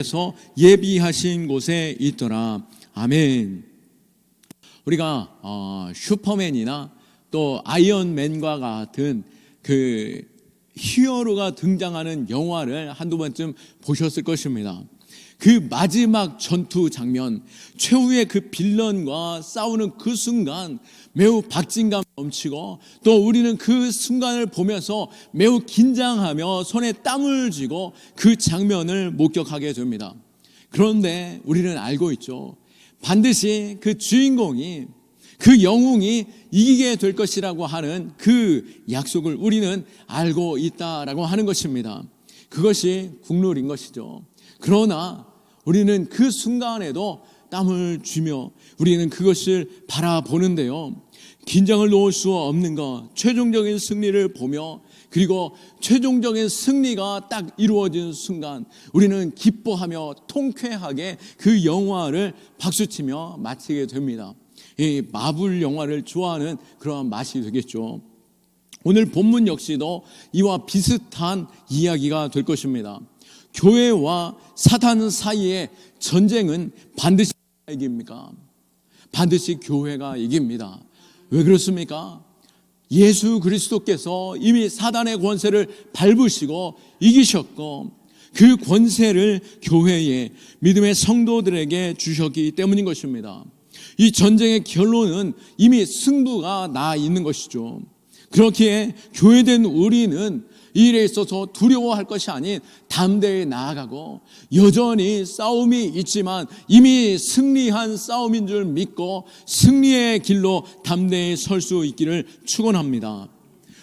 서 예비하신 곳에 있더라. 아멘. 우리가 슈퍼맨이나 또 아이언맨과 같은 그 히어로가 등장하는 영화를 한두 번쯤 보셨을 것입니다. 그 마지막 전투 장면, 최후의 그 빌런과 싸우는 그 순간 매우 박진감 넘치고, 또 우리는 그 순간을 보면서 매우 긴장하며 손에 땀을 쥐고 그 장면을 목격하게 됩니다. 그런데 우리는 알고 있죠. 반드시 그 주인공이, 그 영웅이 이기게 될 것이라고 하는 그 약속을 우리는 알고 있다라고 하는 것입니다. 그것이 국룰인 것이죠. 그러나 우리는 그 순간에도 땀을 쥐며 우리는 그것을 바라보는데요, 긴장을 놓을 수 없는 것, 최종적인 승리를 보며, 그리고 최종적인 승리가 딱 이루어진 순간 우리는 기뻐하며 통쾌하게 그 영화를 박수치며 마치게 됩니다. 이 마블 영화를 좋아하는 그런 맛이 되겠죠. 오늘 본문 역시도 이와 비슷한 이야기가 될 것입니다. 교회와 사탄 사이의 전쟁은 반드시 이깁니까? 반드시 교회가 이깁니다. 왜 그렇습니까? 예수 그리스도께서 이미 사단의 권세를 밟으시고 이기셨고, 그 권세를 교회에, 믿음의 성도들에게 주셨기 때문인 것입니다. 이 전쟁의 결론은 이미 승부가 나 있는 것이죠. 그렇기에 교회된 우리는 이 일에 있어서 두려워할 것이 아닌 담대히 나아가고, 여전히 싸움이 있지만 이미 승리한 싸움인 줄 믿고 승리의 길로 담대히 설 수 있기를 축원합니다.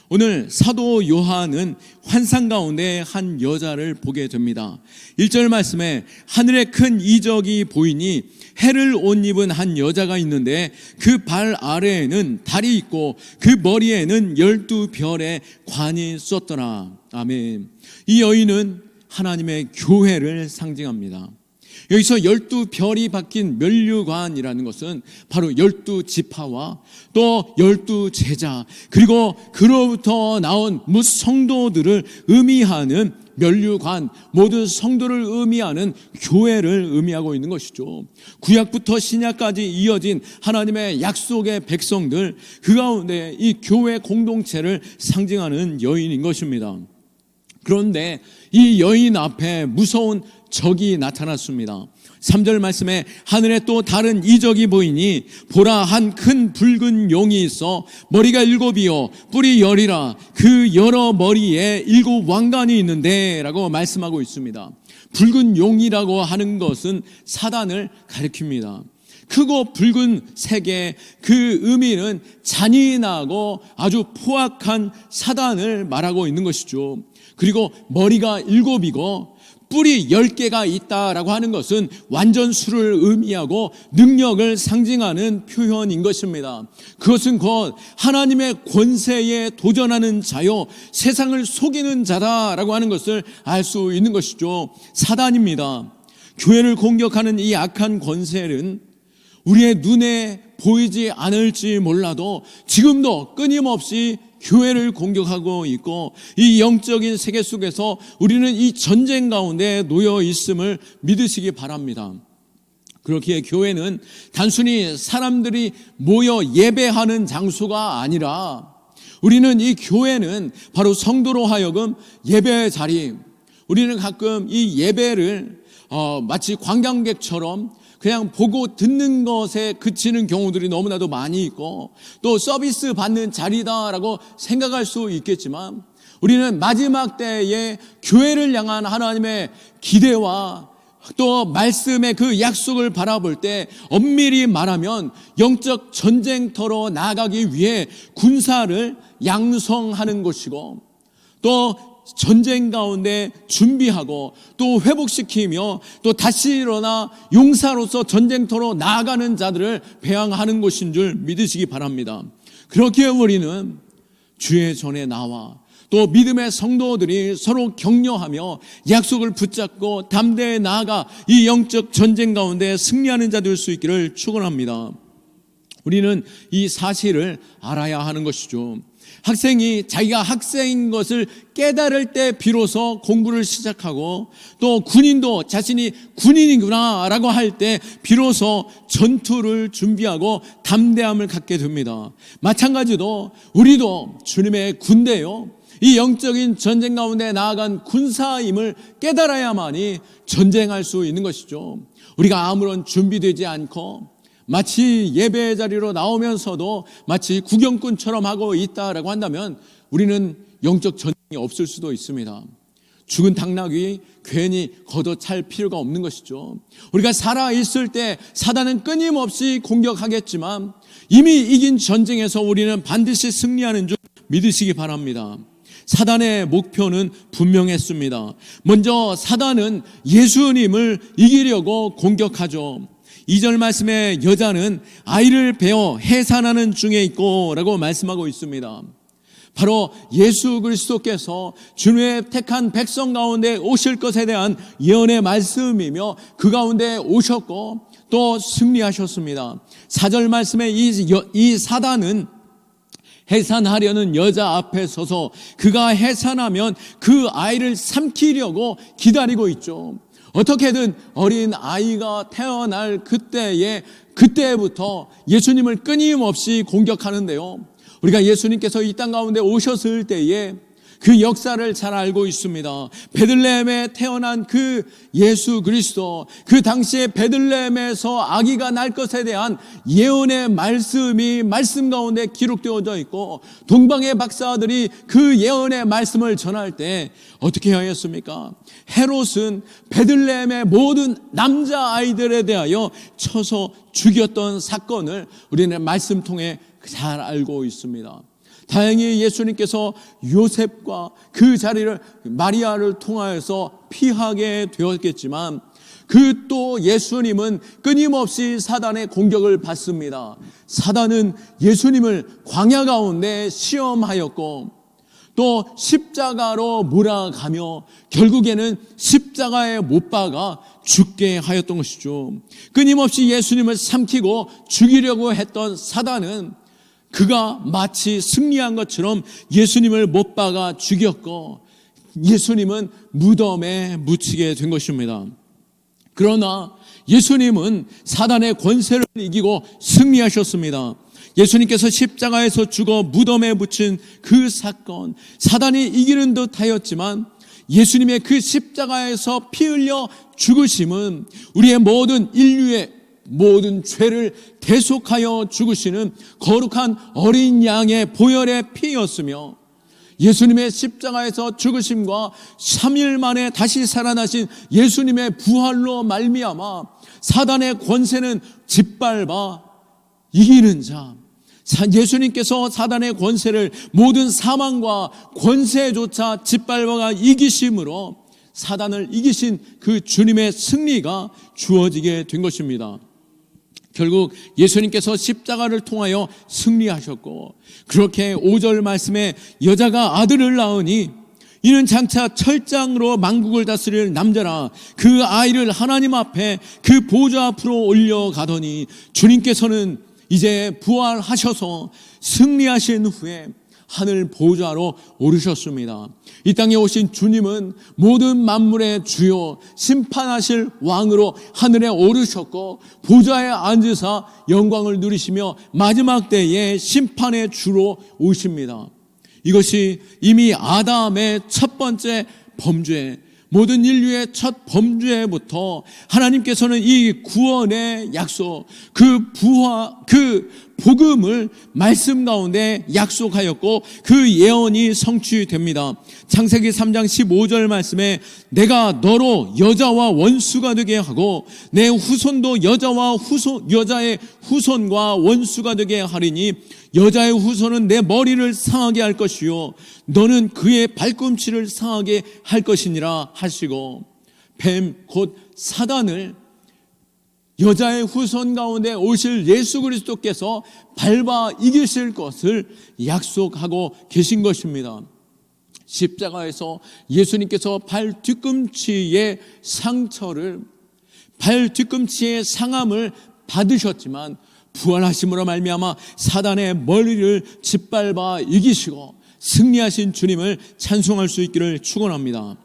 오늘 사도 요한은 환상 가운데 한 여자를 보게 됩니다. 1절 말씀에 하늘에 큰 이적이 보이니 해를 옷 입은 한 여자가 있는데 그 발 아래에는 달이 있고 그 머리에는 12별의 관이 섰더라. 아멘. 이 여인은 하나님의 교회를 상징합니다. 여기서 12별이 박힌 면류관이라는 것은 바로 12지파와 또 12제자, 그리고 그로부터 나온 무성도들을 의미하는 면류관, 모든 성도를 의미하는 교회를 의미하고 있는 것이죠. 구약부터 신약까지 이어진 하나님의 약속의 백성들, 그 가운데 이 교회 공동체를 상징하는 여인인 것입니다. 그런데 이 여인 앞에 무서운 적이 나타났습니다. 3절 말씀에 하늘에 또 다른 이적이 보이니 보라, 한 큰 붉은 용이 있어 머리가 7이요 뿔이 10이라 그 여러 머리에 7 왕관이 있는데 라고 말씀하고 있습니다. 붉은 용이라고 하는 것은 사단을 가리킵니다. 크고 붉은 색의 그 의미는 잔인하고 아주 포악한 사단을 말하고 있는 것이죠. 그리고 머리가 7이고 뿔이 10개가 있다라고 하는 것은 완전수를 의미하고 능력을 상징하는 표현인 것입니다. 그것은 곧 하나님의 권세에 도전하는 자요, 세상을 속이는 자다라고 하는 것을 알 수 있는 것이죠. 사단입니다. 교회를 공격하는 이 악한 권세는 우리의 눈에 보이지 않을지 몰라도 지금도 끊임없이 교회를 공격하고 있고, 이 영적인 세계 속에서 우리는 이 전쟁 가운데 놓여 있음을 믿으시기 바랍니다. 그렇기에 교회는 단순히 사람들이 모여 예배하는 장소가 아니라, 우리는 이 교회는 바로 성도로 하여금 예배의 자리, 우리는 가끔 이 예배를 마치 관광객처럼 그냥 보고 듣는 것에 그치는 경우들이 너무나도 많이 있고, 또 서비스 받는 자리다라고 생각할 수 있겠지만, 우리는 마지막 때에 교회를 향한 하나님의 기대와 또 말씀의 그 약속을 바라볼 때 엄밀히 말하면 영적 전쟁터로 나아가기 위해 군사를 양성하는 것이고, 또 전쟁 가운데 준비하고 또 회복시키며 또 다시 일어나 용사로서 전쟁터로 나아가는 자들을 배양하는 것인 줄 믿으시기 바랍니다. 그렇기에 우리는 주의 전에 나와 또 믿음의 성도들이 서로 격려하며 약속을 붙잡고 담대히 나아가 이 영적 전쟁 가운데 승리하는 자 될 수 있기를 축원합니다. 우리는 이 사실을 알아야 하는 것이죠. 학생이 자기가 학생인 것을 깨달을 때 비로소 공부를 시작하고, 또 군인도 자신이 군인이구나 라고 할 때 비로소 전투를 준비하고 담대함을 갖게 됩니다. 마찬가지로 우리도 주님의 군대요, 이 영적인 전쟁 가운데 나아간 군사임을 깨달아야만이 전쟁할 수 있는 것이죠. 우리가 아무런 준비되지 않고 마치 예배 자리로 나오면서도 마치 구경꾼처럼 하고 있다라고 한다면 우리는 영적 전쟁이 없을 수도 있습니다. 죽은 당나귀 괜히 걷어찰 필요가 없는 것이죠. 우리가 살아있을 때 사단은 끊임없이 공격하겠지만 이미 이긴 전쟁에서 우리는 반드시 승리하는 줄 믿으시기 바랍니다. 사단의 목표는 분명했습니다. 먼저 사단은 예수님을 이기려고 공격하죠. 2절 말씀에 여자는 아이를 베어 해산하는 중에 있고 라고 말씀하고 있습니다. 바로 예수 그리스도께서 주님의 택한 백성 가운데 오실 것에 대한 예언의 말씀이며 그 가운데 오셨고 또 승리하셨습니다. 4절 말씀에 이 사단은 해산하려는 여자 앞에 서서 그가 해산하면 그 아이를 삼키려고 기다리고 있죠. 어떻게든 어린 아이가 태어날 그때부터 예수님을 끊임없이 공격하는데요. 우리가 예수님께서 이 땅 가운데 오셨을 때에 그 역사를 잘 알고 있습니다. 베들레헴에 태어난 그 예수 그리스도, 그 당시에 베들레헴에서 아기가 날 것에 대한 예언의 말씀이 말씀 가운데 기록되어져 있고, 동방의 박사들이 그 예언의 말씀을 전할 때 어떻게 하였습니까? 헤롯은 베들레헴의 모든 남자아이들에 대하여 쳐서 죽였던 사건을 우리는 말씀 통해 잘 알고 있습니다. 다행히 예수님께서 요셉과 그 자리를 마리아를 통하여서 피하게 되었겠지만 그 또 예수님은 끊임없이 사단의 공격을 받습니다. 사단은 예수님을 광야 가운데 시험하였고 또 십자가로 몰아가며 결국에는 십자가에 못 박아 죽게 하였던 것이죠. 끊임없이 예수님을 삼키고 죽이려고 했던 사단은 그가 마치 승리한 것처럼 예수님을 못 박아 죽였고 예수님은 무덤에 묻히게 된 것입니다. 그러나 예수님은 사단의 권세를 이기고 승리하셨습니다. 예수님께서 십자가에서 죽어 무덤에 묻힌 그 사건, 사단이 이기는 듯 하였지만 예수님의 그 십자가에서 피 흘려 죽으심은 우리의 모든 인류의 모든 죄를 대속하여 죽으시는 거룩한 어린 양의 보혈의 피였으며, 예수님의 십자가에서 죽으심과 3일 만에 다시 살아나신 예수님의 부활로 말미암아 사단의 권세는 짓밟아 이기는 자, 예수님께서 사단의 권세를, 모든 사망과 권세조차 짓밟아가 이기심으로 사단을 이기신 그 주님의 승리가 주어지게 된 것입니다. 결국 예수님께서 십자가를 통하여 승리하셨고, 그렇게 5절 말씀에 여자가 아들을 낳으니 이는 장차 철장으로 만국을 다스릴 남자라, 그 아이를 하나님 앞에 그 보좌 앞으로 올려가더니 주님께서는 이제 부활하셔서 승리하신 후에 하늘 보좌로 오르셨습니다. 이 땅에 오신 주님은 모든 만물의 주요 심판하실 왕으로 하늘에 오르셨고 보좌에 앉으사 영광을 누리시며 마지막 때에 심판의 주로 오십니다. 이것이 이미 아담의 첫 번째 범죄, 모든 인류의 첫 범죄부터 하나님께서는 이 구원의 약속, 그 복음을 말씀 가운데 약속하였고 그 예언이 성취됩니다. 창세기 3장 15절 말씀에 내가 너로 여자와 원수가 되게 하고 내 후손도 여자의 후손과 원수가 되게 하리니 여자의 후손은 내 머리를 상하게 할 것이요 너는 그의 발꿈치를 상하게 할 것이니라 하시고, 뱀 곧 사단을 여자의 후손 가운데 오실 예수 그리스도께서 밟아 이기실 것을 약속하고 계신 것입니다. 십자가에서 예수님께서 발 뒤꿈치의 상처를, 발 뒤꿈치의 상함을 받으셨지만 부활하심으로 말미암아 사단의 머리를 짓밟아 이기시고 승리하신 주님을 찬송할 수 있기를 축원합니다.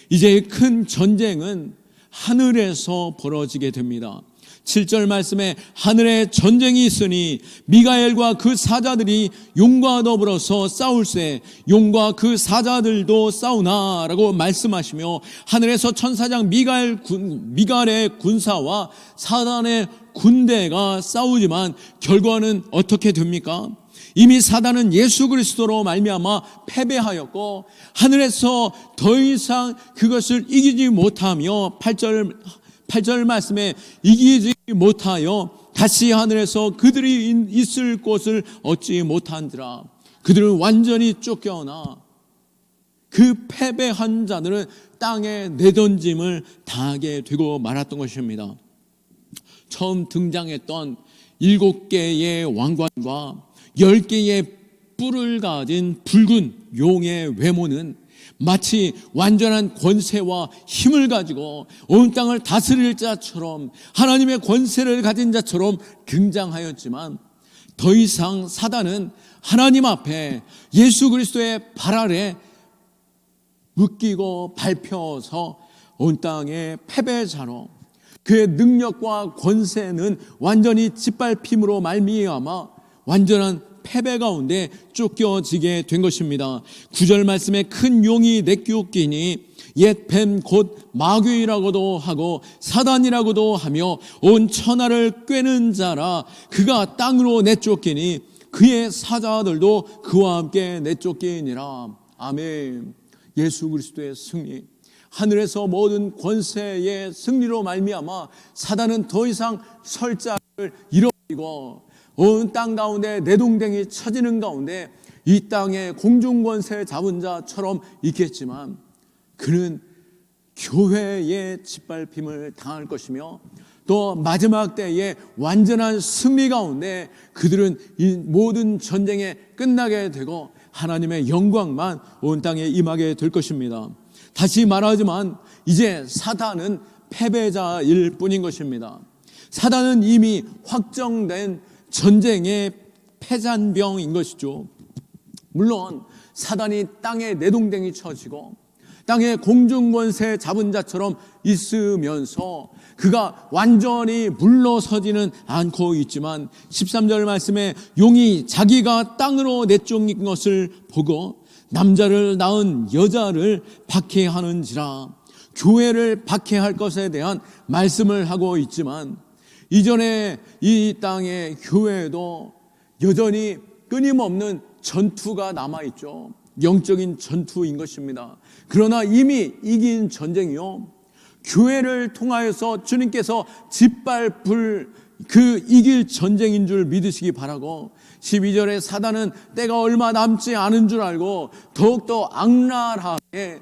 이제 큰 전쟁은 하늘에서 벌어지게 됩니다. 7절 말씀에 하늘에 전쟁이 있으니 미가엘과 그 사자들이 용과 더불어서 싸울세 용과 그 사자들도 싸우나 라고 말씀하시며, 하늘에서 천사장 미가엘의 군사와 사단의 군대가 싸우지만 결과는 어떻게 됩니까? 이미 사단은 예수 그리스도로 말미암아 패배하였고 하늘에서 더 이상 그것을 이기지 못하며 8절 말씀에 이기지 못하여 다시 하늘에서 그들이 있을 곳을 얻지 못한지라. 그들은 완전히 쫓겨나 그 패배한 자들은 땅에 내던짐을 당하게 되고 말았던 것입니다. 처음 등장했던 7개의 왕관과 10개의 뿔을 가진 붉은 용의 외모는 마치 완전한 권세와 힘을 가지고 온 땅을 다스릴 자처럼, 하나님의 권세를 가진 자처럼 등장하였지만, 더 이상 사단은 하나님 앞에 예수 그리스도의 발 아래 묶이고 밟혀서 온 땅의 패배자로, 그의 능력과 권세는 완전히 짓밟힘으로 말미암아 완전한 패배 가운데 쫓겨지게 된 것입니다. 9절 말씀에 큰 용이 내쫓기니 옛 뱀 곧 마귀라고도 하고 사단이라고도 하며 온 천하를 꿰는 자라. 그가 땅으로 내쫓기니 그의 사자들도 그와 함께 내쫓기니라. 아멘. 예수 그리스도의 승리, 하늘에서 모든 권세의 승리로 말미암아 사단은 더 이상 설 자를 잃어버리고 온 땅 가운데 내동댕이 쳐지는 가운데 이 땅에 공중권세 잡은 자처럼 있겠지만, 그는 교회의 짓밟힘을 당할 것이며 또 마지막 때에 완전한 승리 가운데 그들은 이 모든 전쟁에 끝나게 되고 하나님의 영광만 온 땅에 임하게 될 것입니다. 다시 말하지만 이제 사단은 패배자일 뿐인 것입니다. 사단은 이미 확정된 전쟁의 패잔병인 것이죠. 물론 사단이 땅에 내동댕이 쳐지고 땅에 공중권세 잡은 자처럼 있으면서 그가 완전히 물러서지는 않고 있지만, 13절 말씀에 용이 자기가 땅으로 내쫓긴 것을 보고 남자를 낳은 여자를 박해하는지라, 교회를 박해할 것에 대한 말씀을 하고 있지만, 이전에 이 땅의 교회에도 여전히 끊임없는 전투가 남아있죠. 영적인 전투인 것입니다. 그러나 이미 이긴 전쟁이요, 교회를 통하여서 주님께서 짓밟을 그 이길 전쟁인 줄 믿으시기 바라고, 12절에 사단은 때가 얼마 남지 않은 줄 알고 더욱더 악랄하게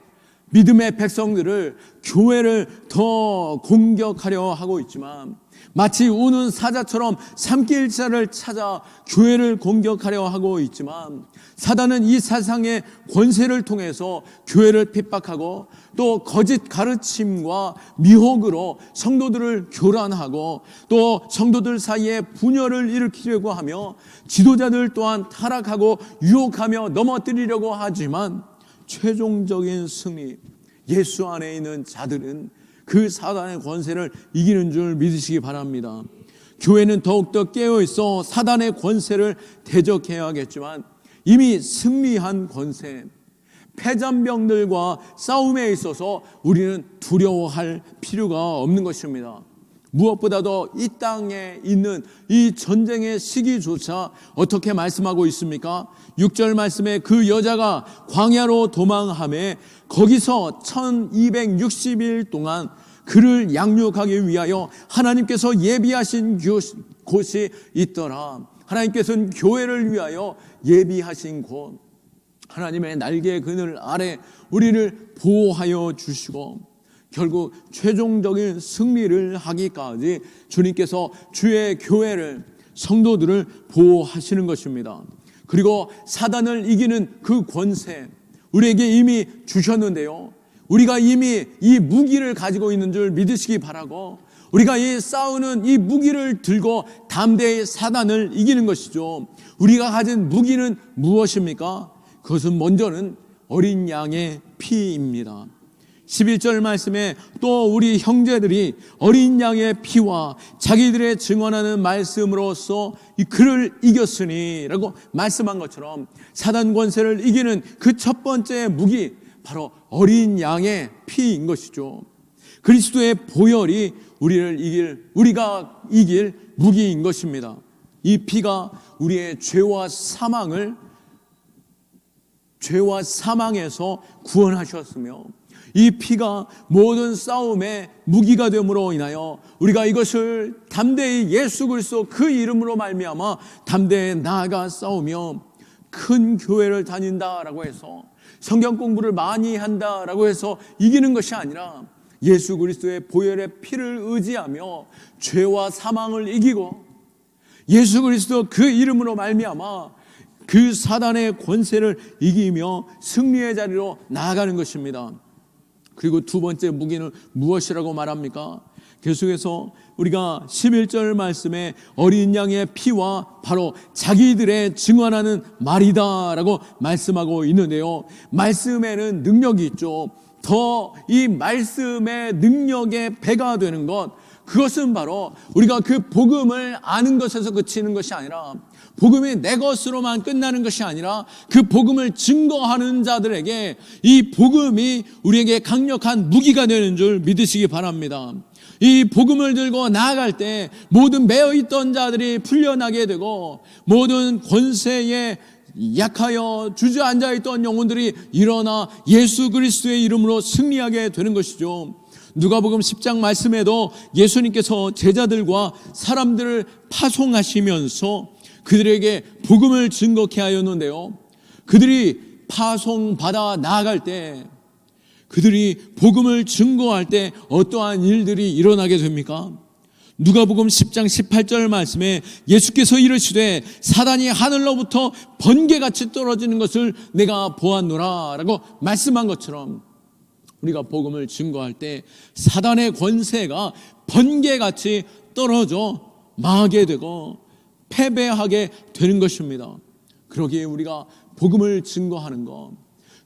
믿음의 백성들을, 교회를 더 공격하려 하고 있지만, 마치 우는 사자처럼 삼킬자를 찾아 교회를 공격하려 하고 있지만, 사단은 이 세상의 권세를 통해서 교회를 핍박하고 또 거짓 가르침과 미혹으로 성도들을 교란하고 또 성도들 사이에 분열을 일으키려고 하며 지도자들 또한 타락하고 유혹하며 넘어뜨리려고 하지만, 최종적인 승리, 예수 안에 있는 자들은 그 사단의 권세를 이기는 줄 믿으시기 바랍니다. 교회는 더욱더 깨어있어 사단의 권세를 대적해야겠지만, 이미 승리한 권세, 패잔병들과 싸움에 있어서 우리는 두려워할 필요가 없는 것입니다. 무엇보다도 이 땅에 있는 이 전쟁의 시기조차 어떻게 말씀하고 있습니까? 6절 말씀에 그 여자가 광야로 도망하며 거기서 1260일 동안 그를 양육하기 위하여 하나님께서 예비하신 곳이 있더라. 하나님께서는 교회를 위하여 예비하신 곳, 하나님의 날개 그늘 아래 우리를 보호하여 주시고 결국 최종적인 승리를 하기까지 주님께서 주의 교회를, 성도들을 보호하시는 것입니다. 그리고 사단을 이기는 그 권세 우리에게 이미 주셨는데요, 우리가 이미 이 무기를 가지고 있는 줄 믿으시기 바라고, 우리가 이 싸우는 이 무기를 들고 담대히 사단을 이기는 것이죠. 우리가 가진 무기는 무엇입니까? 그것은 먼저는 어린 양의 피입니다. 11절 말씀에 또 우리 형제들이 어린 양의 피와 자기들의 증언하는 말씀으로써 그를 이겼으니 라고 말씀한 것처럼, 사단 권세를 이기는 그 첫 번째 무기, 바로 어린 양의 피인 것이죠. 그리스도의 보혈이 우리가 이길 무기인 것입니다. 이 피가 우리의 죄와 사망에서 구원하셨으며, 이 피가 모든 싸움의 무기가 됨으로 인하여 우리가 이것을 담대히 예수 그리스도 그 이름으로 말미암아 담대히 나아가 싸우며, 큰 교회를 다닌다라고 해서, 성경 공부를 많이 한다라고 해서 이기는 것이 아니라, 예수 그리스도의 보혈의 피를 의지하며 죄와 사망을 이기고, 예수 그리스도 그 이름으로 말미암아 그 사단의 권세를 이기며 승리의 자리로 나아가는 것입니다. 그리고 두 번째 무기는 무엇이라고 말합니까? 계속해서 우리가 11절 말씀에 어린 양의 피와 바로 자기들의 증언하는 말이다 라고 말씀하고 있는데요, 말씀에는 능력이 있죠. 더 이 말씀의 능력의 배가 되는 것, 그것은 바로 우리가 그 복음을 아는 것에서 그치는 것이 아니라, 복음이 내 것으로만 끝나는 것이 아니라, 그 복음을 증거하는 자들에게 이 복음이 우리에게 강력한 무기가 되는 줄 믿으시기 바랍니다. 이 복음을 들고 나아갈 때 모든 매어있던 자들이 풀려나게 되고, 모든 권세에 약하여 주저앉아 있던 영혼들이 일어나 예수 그리스도의 이름으로 승리하게 되는 것이죠. 누가복음 10장 말씀에도 예수님께서 제자들과 사람들을 파송하시면서 그들에게 복음을 증거케 하였는데요, 그들이 파송받아 나아갈 때, 그들이 복음을 증거할 때 어떠한 일들이 일어나게 됩니까? 누가복음 10장 18절 말씀에 예수께서 이르시되 사단이 하늘로부터 번개같이 떨어지는 것을 내가 보았노라 라고 말씀한 것처럼, 우리가 복음을 증거할 때 사단의 권세가 번개같이 떨어져 망하게 되고 패배하게 되는 것입니다. 그러기에 우리가 복음을 증거하는 것,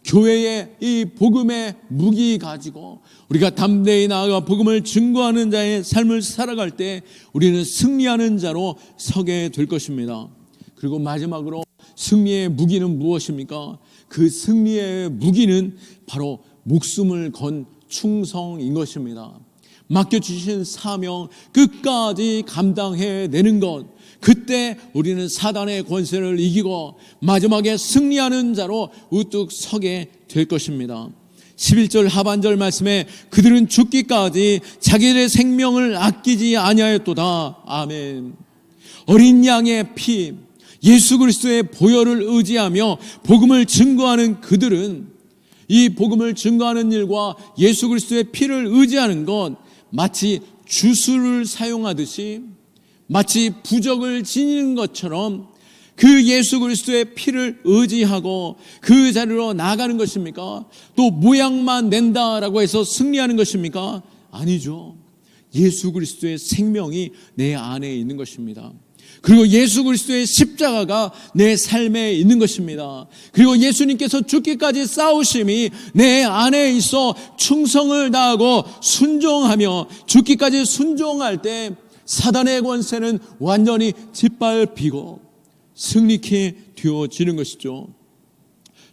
교회의 이 복음의 무기 가지고 우리가 담대히 나아가 복음을 증거하는 자의 삶을 살아갈 때 우리는 승리하는 자로 서게 될 것입니다. 그리고 마지막으로 승리의 무기는 무엇입니까? 그 승리의 무기는 바로 목숨을 건 충성인 것입니다. 맡겨주신 사명 끝까지 감당해내는 것, 그때 우리는 사단의 권세를 이기고 마지막에 승리하는 자로 우뚝 서게 될 것입니다. 11절 하반절 말씀에 그들은 죽기까지 자기들의 생명을 아끼지 아니하였도다. 아멘. 어린 양의 피, 예수 그리스도의 보혈을 의지하며 복음을 증거하는 그들은, 이 복음을 증거하는 일과 예수 그리스도의 피를 의지하는 것, 마치 주술을 사용하듯이, 마치 부적을 지니는 것처럼 그 예수 그리스도의 피를 의지하고 그 자리로 나아가는 것입니까? 또 모양만 낸다라고 해서 승리하는 것입니까? 아니죠. 예수 그리스도의 생명이 내 안에 있는 것입니다. 그리고 예수 그리스도의 십자가가 내 삶에 있는 것입니다. 그리고 예수님께서 죽기까지 싸우심이 내 안에 있어 충성을 다하고 순종하며 죽기까지 순종할 때 사단의 권세는 완전히 짓밟히고 승리케 되어지는 것이죠.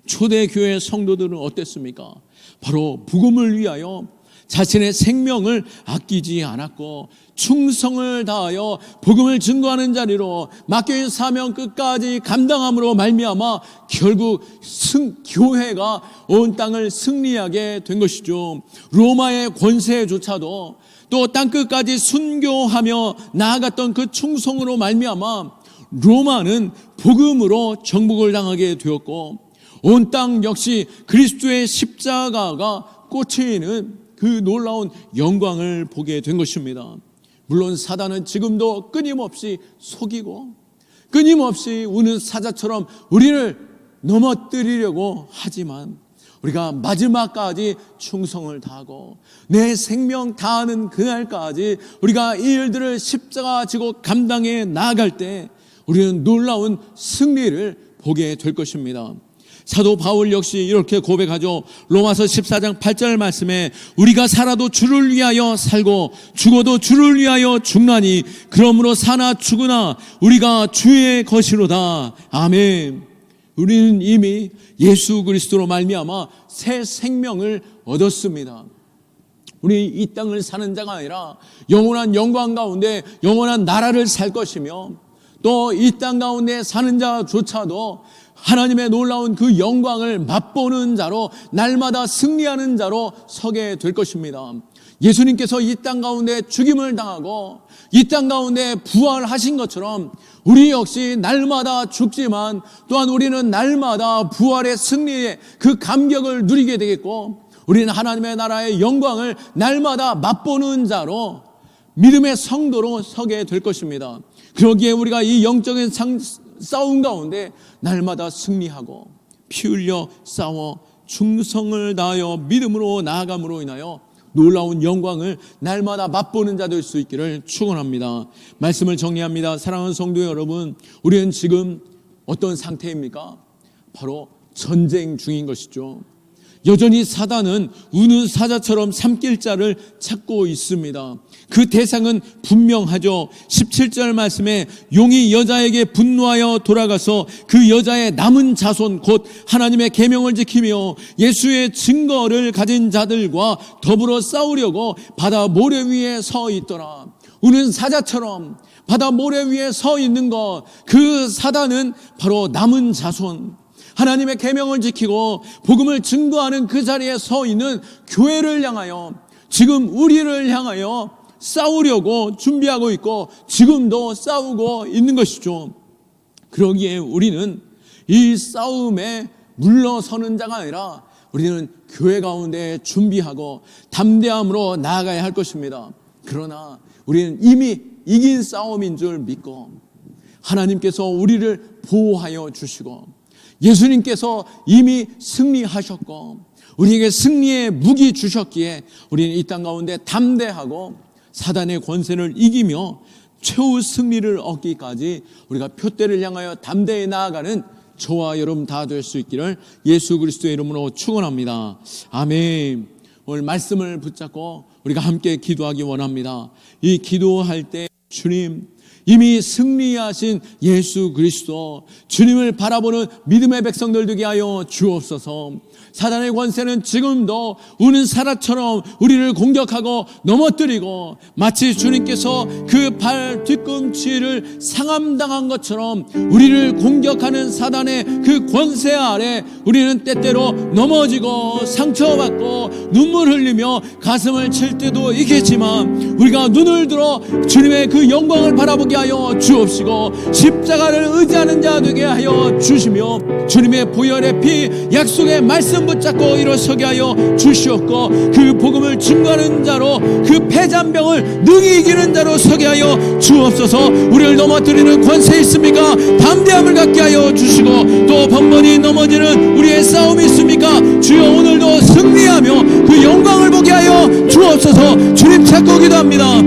초대교회 성도들은 어땠습니까? 바로 복음을 위하여 자신의 생명을 아끼지 않았고 충성을 다하여 복음을 증거하는 자리로 맡겨진 사명 끝까지 감당함으로 말미암아 결국 교회가 온 땅을 승리하게 된 것이죠. 로마의 권세조차도 또 땅끝까지 순교하며 나아갔던 그 충성으로 말미암아 로마는 복음으로 정복을 당하게 되었고, 온 땅 역시 그리스도의 십자가가 꽂히는 그 놀라운 영광을 보게 된 것입니다. 물론 사단은 지금도 끊임없이 속이고 끊임없이 우는 사자처럼 우리를 넘어뜨리려고 하지만, 우리가 마지막까지 충성을 다하고 내 생명 다하는 그날까지 우리가 이 일들을 십자가 지고 감당해 나아갈 때 우리는 놀라운 승리를 보게 될 것입니다. 사도 바울 역시 이렇게 고백하죠. 로마서 14장 8절 말씀에 우리가 살아도 주를 위하여 살고 죽어도 주를 위하여 죽나니 그러므로 사나 죽으나 우리가 주의 것이로다. 아멘. 우리는 이미 예수 그리스도로 말미암아 새 생명을 얻었습니다. 우리 이 땅을 사는 자가 아니라 영원한 영광 가운데 영원한 나라를 살 것이며 또 이 땅 가운데 사는 자조차도 하나님의 놀라운 그 영광을 맛보는 자로 날마다 승리하는 자로 서게 될 것입니다. 예수님께서 이 땅 가운데 죽임을 당하고 이 땅 가운데 부활하신 것처럼 우리 역시 날마다 죽지만 또한 우리는 날마다 부활의 승리의 그 감격을 누리게 되겠고 우리는 하나님의 나라의 영광을 날마다 맛보는 자로 믿음의 성도로 서게 될 것입니다. 그러기에 우리가 이 영적인 싸움 가운데 날마다 승리하고 피 흘려 싸워 충성을 다하여 믿음으로 나아감으로 인하여 놀라운 영광을 날마다 맛보는 자 될 수 있기를 축원합니다. 말씀을 정리합니다. 사랑하는 성도 여러분, 우리는 지금 어떤 상태입니까? 바로 전쟁 중인 것이죠. 여전히 사단은 우는 사자처럼 삼킬 자를 찾고 있습니다. 그 대상은 분명하죠. 17절 말씀에 용이 여자에게 분노하여 돌아가서 그 여자의 남은 자손 곧 하나님의 계명을 지키며 예수의 증거를 가진 자들과 더불어 싸우려고 바다 모래 위에 서 있더라. 우는 사자처럼 바다 모래 위에 서 있는 것, 그 사단은 바로 남은 자손, 하나님의 계명을 지키고 복음을 증거하는 그 자리에 서 있는 교회를 향하여 지금 우리를 향하여 싸우려고 준비하고 있고 지금도 싸우고 있는 것이죠. 그러기에 우리는 이 싸움에 물러서는 자가 아니라 우리는 교회 가운데 준비하고 담대함으로 나아가야 할 것입니다. 그러나 우리는 이미 이긴 싸움인 줄 믿고 하나님께서 우리를 보호하여 주시고 예수님께서 이미 승리하셨고 우리에게 승리의 무기 주셨기에 우리는 이 땅 가운데 담대하고 사단의 권세를 이기며 최후 승리를 얻기까지 우리가 표대를 향하여 담대히 나아가는 저와 여러분 다 될 수 있기를 예수 그리스도의 이름으로 축원합니다. 아멘. 오늘 말씀을 붙잡고 우리가 함께 기도하기 원합니다. 이 기도할 때 주님, 이미 승리하신 예수 그리스도 주님을 바라보는 믿음의 백성들 되게 하여 주옵소서. 사단의 권세는 지금도 우는 사자처럼 우리를 공격하고 넘어뜨리고 마치 주님께서 그 발 뒤꿈치를 상함당한 것처럼 우리를 공격하는 사단의 그 권세 아래 우리는 때때로 넘어지고 상처받고 눈물 흘리며 가슴을 칠 때도 있겠지만 우리가 눈을 들어 주님의 그 영광을 바라보게 하여 주옵시고 십자가를 의지하는 자 되게 하여 주시며 주님의 보혈의 피 약속의 말씀 붙잡고 일어서게 하여 주시옵고 그 복음을 증거하는 자로 그 패잔병을 능히 이기는 자로 서게 하여 주옵소서. 우리를 넘어뜨리는 권세 있습니까? 담대함을 갖게 하여 주시고 또 번번이 넘어지는 우리의 싸움이 있습니까? 주여 오늘도 승리하며 그 영광을 보게 하여 주옵소서. 주님 찾고 기도합니다.